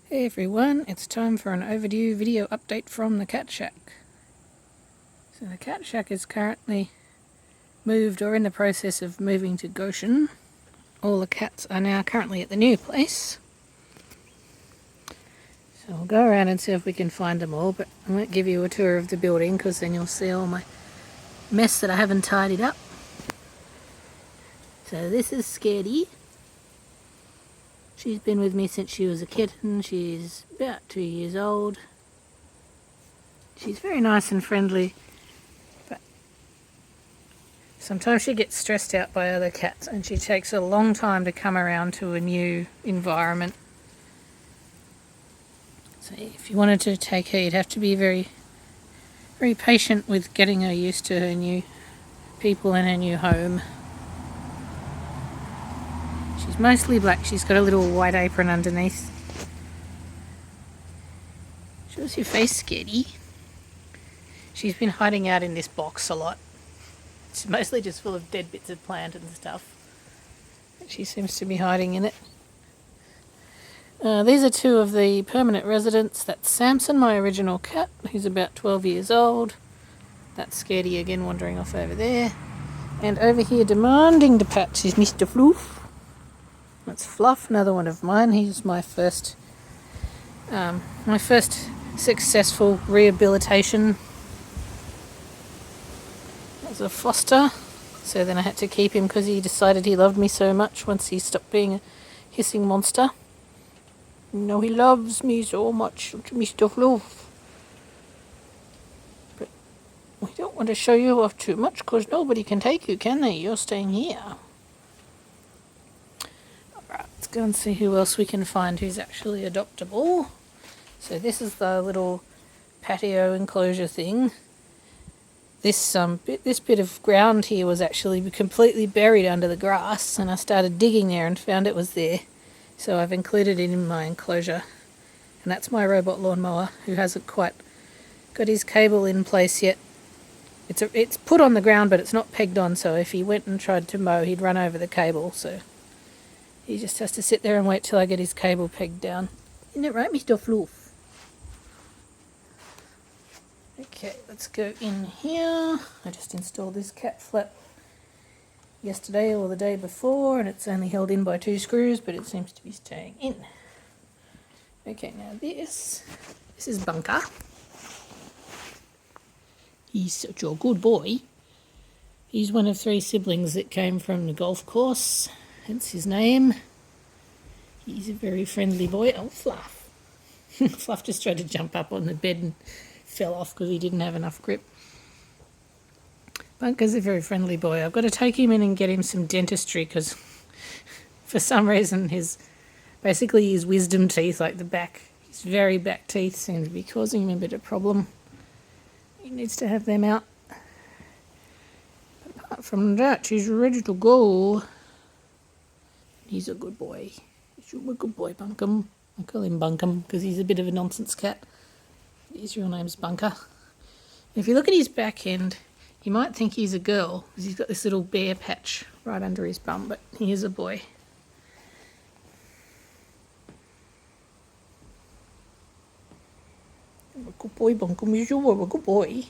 Hey everyone, it's time for an overdue video update from the cat shack. So the cat shack is currently moved or in the process of moving to Goshen. All the cats are now currently at the new place. So we'll go around and see if we can find them all, but I won't give you a tour of the building because then you'll see all my mess that I haven't tidied up. So this is Scaredy. She's been with me since she was a kitten. She's about 2 years old. She's very nice and friendly, but sometimes she gets stressed out by other cats and she takes a long time to come around to a new environment. So if you wanted to take her, you'd have to be very, very patient with getting her used to her new people and her new home. She's mostly black. She's got a little white apron underneath. Show us your face, Scaredy. She's been hiding out in this box a lot. It's mostly just full of dead bits of plant and stuff. She seems to be hiding in it. These are two of the permanent residents. That's Samson, my original cat, who's about 12 years old. That's Scaredy again, wandering off over there. And over here demanding the patch is Mr. Floof. That's Fluff, another one of mine. He's my first successful rehabilitation as a foster. So then I had to keep him because he decided he loved me so much once he stopped being a hissing monster. No, he loves me so much, Mr. Fluff. But we don't want to show you off too much because nobody can take you, can they? You're staying here. Let's go and see who else we can find who's actually adoptable. So this is the little patio enclosure thing. This bit of ground here was actually completely buried under the grass, and I started digging there and found it was there. So I've included it in my enclosure. And that's my robot lawnmower, who hasn't quite got his cable in place yet. It's put on the ground, but it's not pegged on, so if he went and tried to mow, he'd run over the cable, so he just has to sit there and wait till I get his cable pegged down. Isn't it right, Mr. Floof? Okay, let's go in here. I just installed this cat flap yesterday or the day before, and it's only held in by 2 screws, but it seems to be staying in. Okay, now this is Bunker. He's such a good boy. He's one of 3 siblings that came from the golf course. Hence his name. He's a very friendly boy. Oh, Fluff. Fluff just tried to jump up on the bed and fell off because he didn't have enough grip. Bunker's a very friendly boy. I've got to take him in and get him some dentistry because for some reason his wisdom teeth, like his very back teeth seem to be causing him a bit of problem. He needs to have them out. But apart from that, he's ready to go. He's a good boy. He's a good boy, Bunkum. I call him Bunkum because he's a bit of a nonsense cat. His real name's Bunker. If you look at his back end, you might think he's a girl because he's got this little bare patch right under his bum, but he is a boy. You're a good boy, Bunkum. You're a good boy.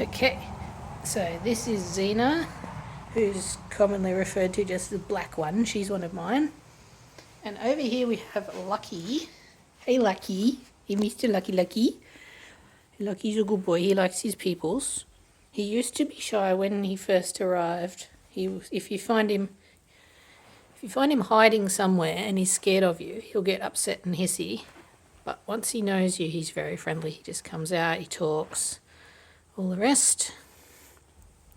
Okay. So this is Xena, who's commonly referred to just as the black one. She's one of mine. And over here we have Lucky. Hey Lucky. Hey Mr. Lucky. Lucky's a good boy. He likes his peoples. He used to be shy when he first arrived. If you find him hiding somewhere and he's scared of you, he'll get upset and hissy. But once he knows you, he's very friendly. He just comes out, he talks, all the rest.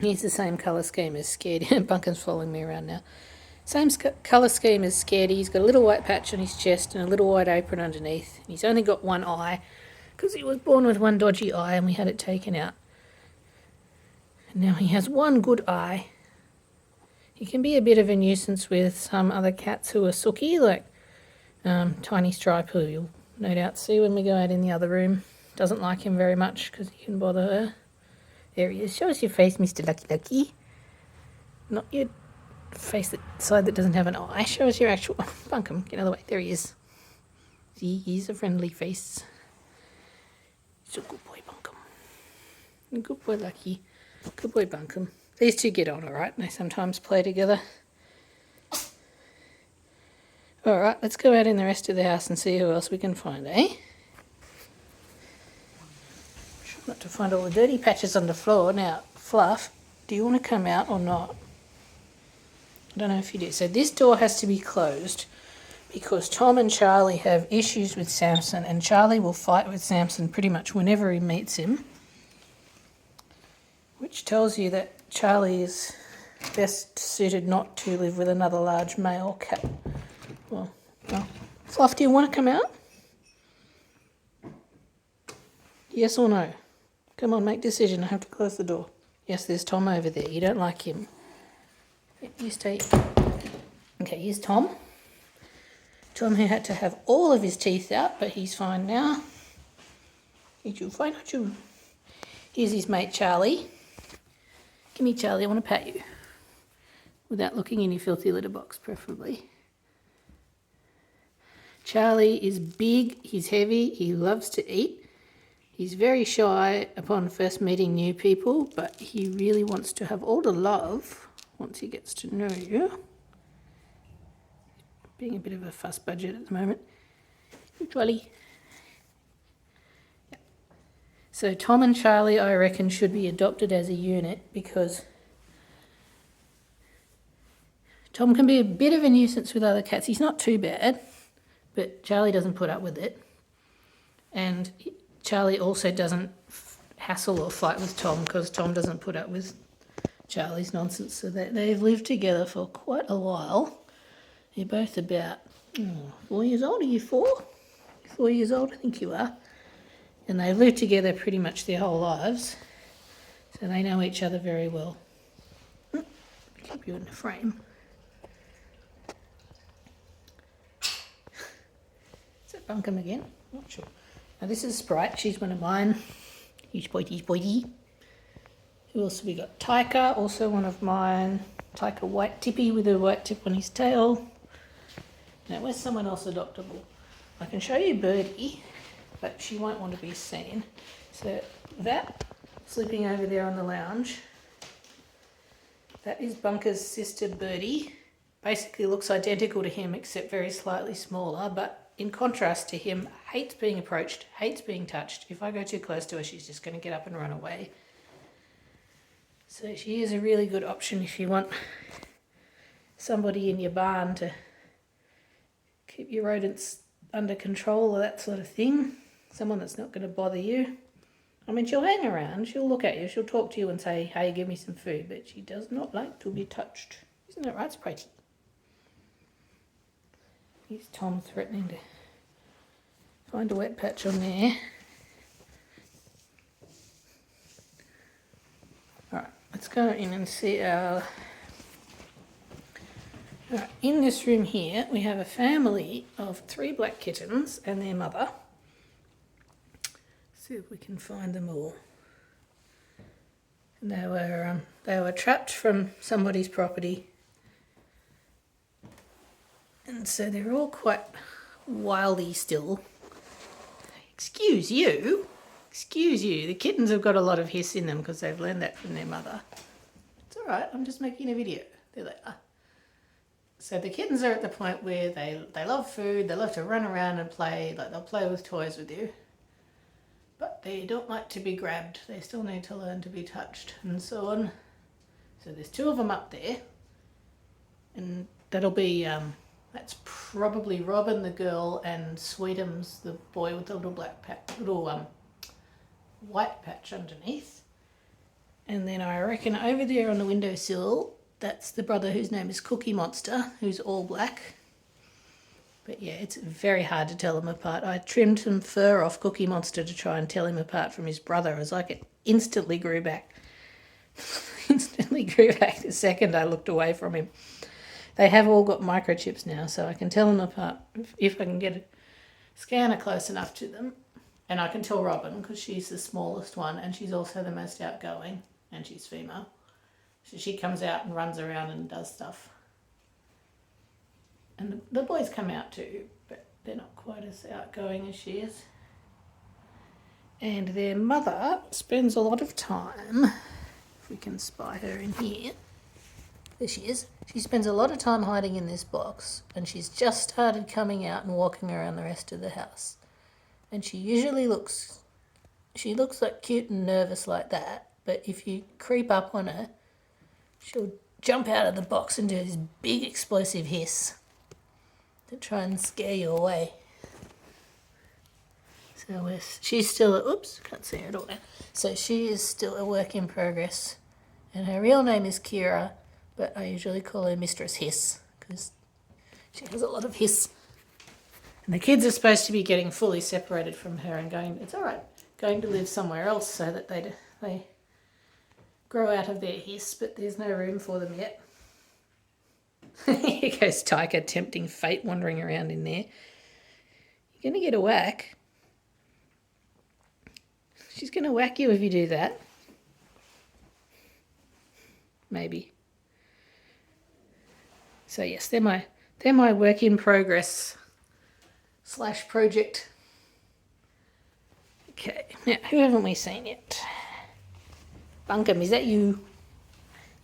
He's the same colour scheme as Scaredy. Bunker's following me around now. Same colour scheme as Scaredy. He's got a little white patch on his chest and a little white apron underneath. And he's only got one eye because he was born with one dodgy eye and we had it taken out. And now he has one good eye. He can be a bit of a nuisance with some other cats who are sooky, like Tiny Stripe, who you'll no doubt see when we go out in the other room. Doesn't like him very much because he can bother her. There he is. Show us your face, Mr. Lucky. Not your face that side that doesn't have an eye. Show us your actual Bunkum. Get out of the way. There he is. See, he's a friendly face. He's a good boy, Bunkum. Good boy, Lucky. Good boy, Bunkum. These two get on all right. They sometimes play together. All right, let's go out in the rest of the house and see who else we can find, eh? Try not to find all the dirty patches on the floor. Now, Fluff, do you want to come out or not? I don't know if you do. So this door has to be closed because Tom and Charlie have issues with Samson, and Charlie will fight with Samson pretty much whenever he meets him, which tells you that Charlie is best suited not to live with another large male cat. Well, Fluff, do you want to come out? Yes or no? Come on, make a decision. I have to close the door. Yes, there's Tom over there. You don't like him. You stay. Okay, here's Tom. Tom who had to have all of his teeth out, but he's fine now. You fine, aren't you? Here's his mate Charlie. Give me Charlie, I want to pat you. Without looking in your filthy litter box, preferably. Charlie is big, he's heavy, he loves to eat. He's very shy upon first meeting new people, but he really wants to have all the love once he gets to know you. Being a bit of a fuss budget at the moment. Charlie. Yeah. So Tom and Charlie, I reckon, should be adopted as a unit because Tom can be a bit of a nuisance with other cats. He's not too bad, but Charlie doesn't put up with it. And Charlie also doesn't hassle or fight with Tom because Tom doesn't put up with Charlie's nonsense. So they've lived together for quite a while. They're both about 4 years old. Are you 4? 4 years old, I think you are. And they've lived together pretty much their whole lives. So they know each other very well. Keep you in the frame. Is that Bunkum again? Not sure. Now this is Sprite. She's one of mine. He's Boity. Who else have we got? Taika, also one of mine. Taika white tippy with a white tip on his tail. Now where's someone else adoptable? I can show you Birdie, but she won't want to be seen. So that, sleeping over there on the lounge, that is Bunker's sister Birdie. Basically looks identical to him except very slightly smaller, but in contrast to him, hates being approached, hates being touched. If I go too close to her, she's just going to get up and run away. So she is a really good option if you want somebody in your barn to keep your rodents under control or that sort of thing. Someone that's not going to bother you. I mean, she'll hang around, she'll look at you, she'll talk to you and say, hey, give me some food, but she does not like to be touched. Isn't that right, Spritey? Here's Tom threatening to find a wet patch on there. Alright, let's go in and see our... Alright, in this room here we have a family of 3 black kittens and their mother. Let's see if we can find them all. And they were trapped from somebody's property. And so they're all quite wildy still. Excuse you. The kittens have got a lot of hiss in them because they've learned that from their mother. It's all right, I'm just making a video. There they are. So the kittens are at the point where they love food, they love to run around and play, like they'll play with toys with you. But they don't like to be grabbed. They still need to learn to be touched and so on. So there's 2 of them up there. And that'll be... that's probably Robin the girl and Sweetums the boy with the little black patch, white patch underneath. And then I reckon over there on the windowsill, that's the brother whose name is Cookie Monster, who's all black. But yeah, it's very hard to tell them apart. I trimmed some fur off Cookie Monster to try and tell him apart from his brother. It was like it instantly grew back. Instantly grew back the second I looked away from him. They have all got microchips now, so I can tell them apart if I can get a scanner close enough to them. And I can tell Robin because she's the smallest one and she's also the most outgoing and she's female. So she comes out and runs around and does stuff. And the boys come out too, but they're not quite as outgoing as she is. And their mother spends a lot of time, if we can spy her in here, there she is. She spends a lot of time hiding in this box, and she's just started coming out and walking around the rest of the house. And she usually looks like cute and nervous like that, but if you creep up on her, she'll jump out of the box and do this big explosive hiss to try and scare you away. So she's still, oops, can't see her at all now. So she is still a work in progress. And her real name is Kira, but I usually call her Mistress Hiss because she has a lot of hiss. And the kids are supposed to be getting fully separated from her and going, it's all right, going to live somewhere else so that they grow out of their hiss, but there's no room for them yet. Here goes Tyker, tempting fate, wandering around in there. You're going to get a whack. She's going to whack you if you do that. Maybe. So yes, they're my work in progress / project. Okay, now who haven't we seen yet? Bunkum, is that you?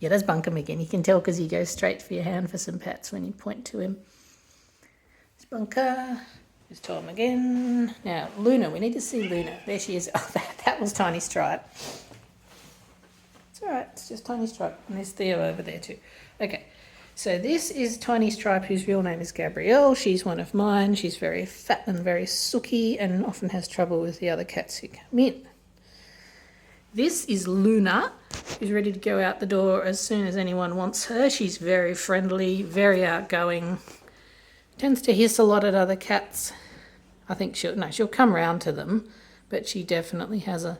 Yeah, that's Bunkum again. You can tell because he goes straight for your hand for some pats when you point to him. It's Bunker. There's Tom again. Now, Luna, we need to see Luna. There she is. Oh, that was Tiny Stripe. It's all right, it's just Tiny Stripe. And there's Theo over there too. Okay, so this is Tiny Stripe, whose real name is Gabrielle. She's one of mine. She's very fat and very sooky and often has trouble with the other cats who come in. This is Luna, who's ready to go out the door as soon as anyone wants her. She's very friendly, very outgoing. Tends to hiss a lot at other cats. I think she'll come round to them, but she definitely has an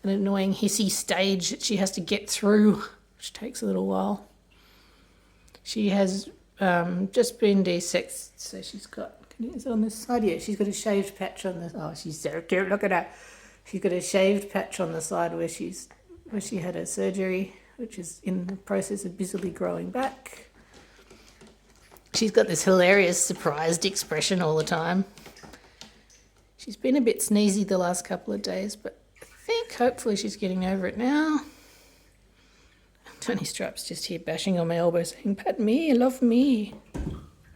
annoying hissy stage that she has to get through, which takes a little while. She has just been desexed, so she's got, is it on this side? Yeah, she's got a shaved patch on this. Oh, she's so cute, look at her. She's got a shaved patch on the side where she had her surgery, which is in the process of busily growing back. She's got this hilarious surprised expression all the time. She's been a bit sneezy the last couple of days, but I think hopefully she's getting over it now. Tony Stripe's just here bashing on my elbow saying, pat me, love me.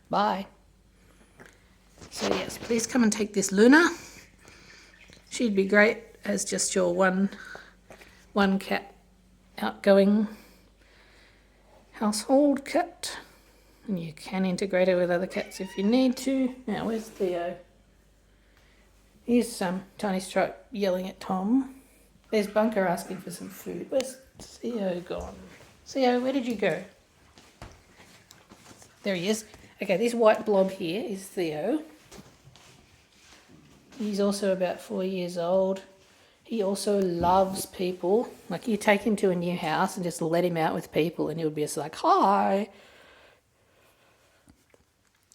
Bye. So yes, please come and take this Luna. She'd be great as just your one cat outgoing household cat. And you can integrate her with other cats if you need to. Now, where's Theo? Here's Tiny Stripe yelling at Tom. There's Bunker asking for some food. Where's Theo gone? Theo, where did you go? There he is. Okay, this white blob here is Theo. He's also about 4 years old. He also loves people. Like, you take him to a new house and just let him out with people and he'll be just like, hi.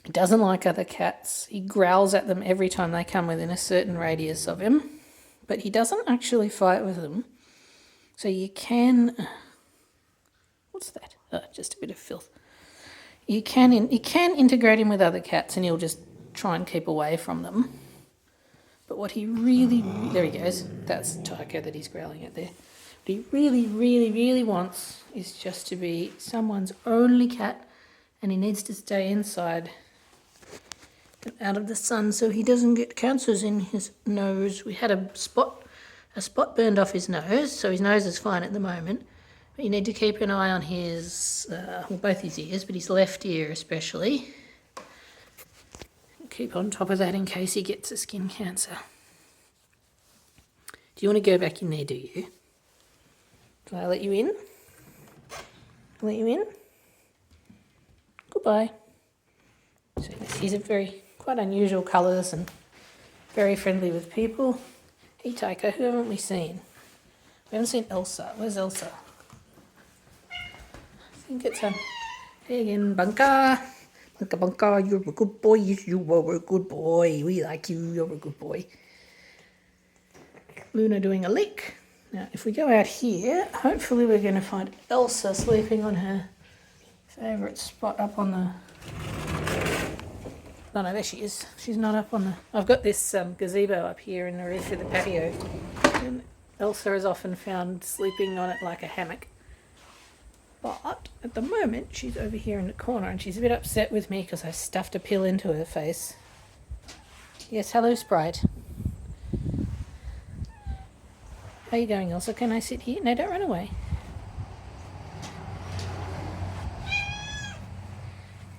He doesn't like other cats. He growls at them every time they come within a certain radius of him. But he doesn't actually fight with them. So you can... What's that? Oh, just a bit of filth. You can integrate him with other cats and he'll just try and keep away from them. But what he really... There he goes. That's Tyker that he's growling at there. What he really, really, really wants is just to be someone's only cat, and he needs to stay inside and out of the sun so he doesn't get cancers in his nose. We had a spot burned off his nose, so his nose is fine at the moment. But you need to keep an eye on his, both his ears, but his left ear especially. Keep on top of that in case he gets a skin cancer. Do you want to go back in there, do you? Do I let you in? Let you in? Goodbye. So he's a quite unusual colours and very friendly with people. Hey Tyker, who haven't we seen? We haven't seen Elsa. Where's Elsa? I think it's hey again, Bunker. Bunker, you're a good boy. You are a good boy. We like you. You're a good boy. Luna doing a lick. Now, if we go out here, hopefully we're going to find Elsa sleeping on her favourite spot up on Oh no, there she is. She's not up on the... I've got this gazebo up here in the roof of the patio. And Elsa is often found sleeping on it like a hammock. But at the moment, she's over here in the corner and she's a bit upset with me because I stuffed a pill into her face. Yes, hello, Sprite. How are you going, Elsa? Can I sit here? No, don't run away.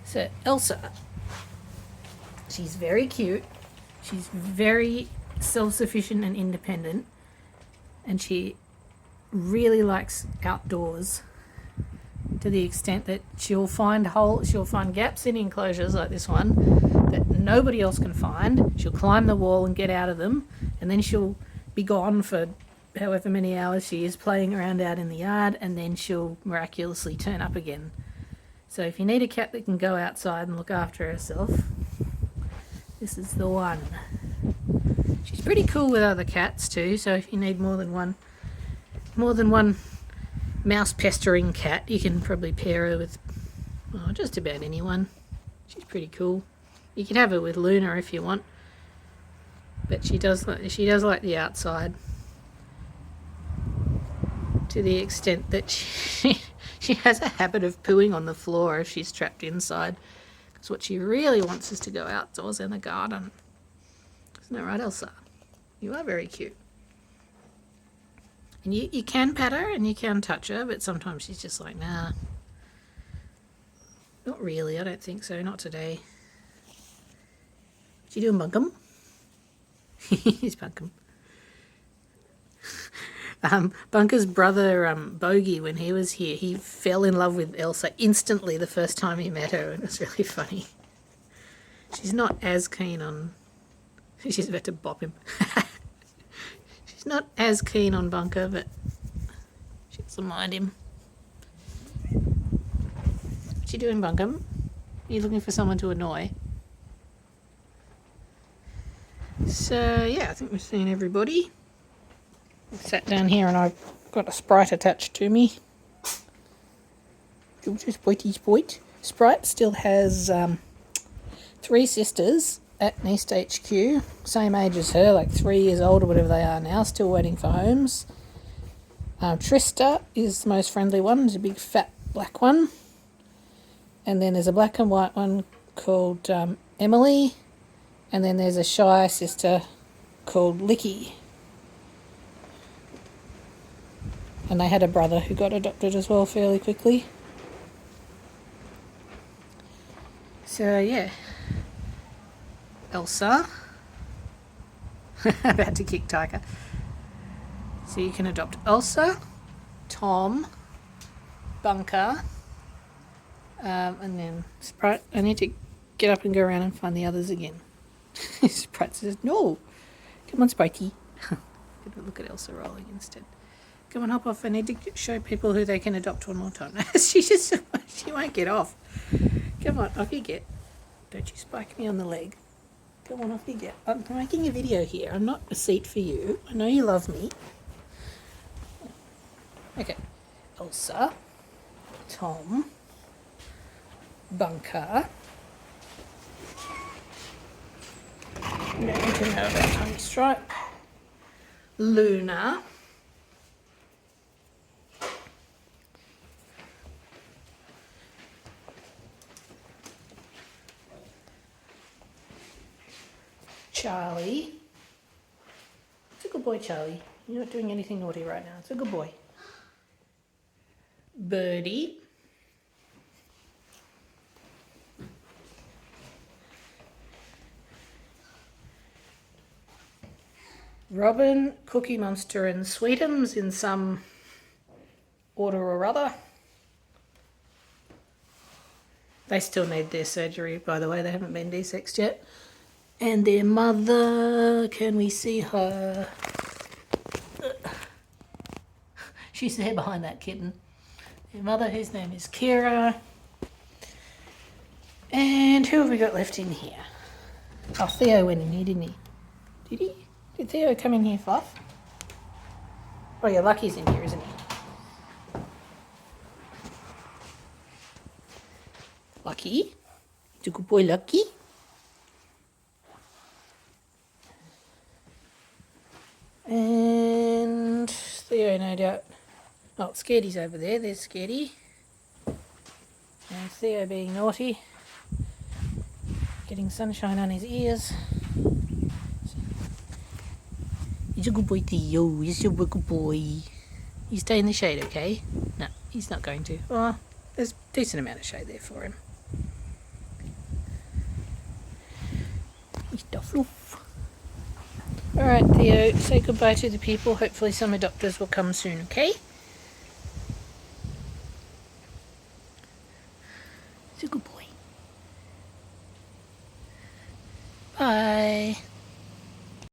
So, Elsa, she's very cute. She's very self-sufficient and independent. And she really likes outdoors to the extent that she'll find gaps in enclosures like this one that nobody else can find. She'll climb the wall and get out of them, and then she'll be gone for however many hours she is playing around out in the yard, and then she'll miraculously turn up again. So if you need a cat that can go outside and look after herself, this is the one. She's pretty cool with other cats too, so if you need more than one mouse pestering cat, you can probably pair her with just about anyone. She's pretty cool. You can have her with Luna if you want, but she does like the outside to the extent that she has a habit of pooing on the floor if she's trapped inside, because what she really wants is to go outdoors in the garden. Isn't that right, Elsa? You are very cute. And you can pat her and you can touch her, but sometimes she's just like, nah. Not really, I don't think so. Not today. What you doing, Bunkum? He's Bunkum. Bunker's brother, Bogey, when he was here, he fell in love with Elsa instantly the first time he met her, and it was really funny. She's not as keen on... She's about to bop him. She's not as keen on Bunker, but she doesn't mind him. What you doing, Bunkum? Are you looking for someone to annoy? So, yeah, I think we've seen everybody. I've sat down here and I've got a Sprite attached to me. George's Boity's Boit. Sprite still has 3 sisters at East HQ, same age as her, like 3 years old or whatever they are now, still waiting for homes. Trista is the most friendly one, it's a big fat black one. And then there's a black and white one called Emily. And then there's a shy sister called Licky. And they had a brother who got adopted as well fairly quickly. So, yeah. Elsa. About to kick Tiger. So you can adopt Elsa, Tom, Bunker, and then Sprite. I need to get up and go around and find the others again. Sprite says, no. Come on, Spritey. Look at Elsa rolling instead. Come on, hop off. I need to show people who they can adopt one more time. she won't get off. Come on, off you get. Don't you spike me on the leg. Come on, off you get. I'm making a video here. I'm not a seat for you. I know you love me. Okay. Elsa. Tom. Bunker. Don't need to know about Tiny Stripe. Luna. Charlie. It's a good boy, Charlie. You're not doing anything naughty right now. It's a good boy. Birdie. Robin, Cookie Monster and Sweetums in some order or other. They still need their surgery, by the way. They haven't been desexed yet. And their mother, can we see her? She's there behind that kitten. Their mother, whose name is Kira. And who have we got left in here? Oh, Theo went in here, didn't he? Did he? Did Theo come in here, Fluff? Oh yeah, Lucky's in here, isn't he? Lucky? It's a good boy, Lucky. no doubt. Oh, Scaredy's over there. There's Scaredy. And Theo being naughty. Getting sunshine on his ears. He's a good boy, Theo. He's a good boy. You stay in the shade, okay? No, he's not going to. Oh, there's a decent amount of shade there for him. Mr. Fluff. Alright, Theo, say goodbye to the people. Hopefully some adopters will come soon, okay? He's a good boy. Bye.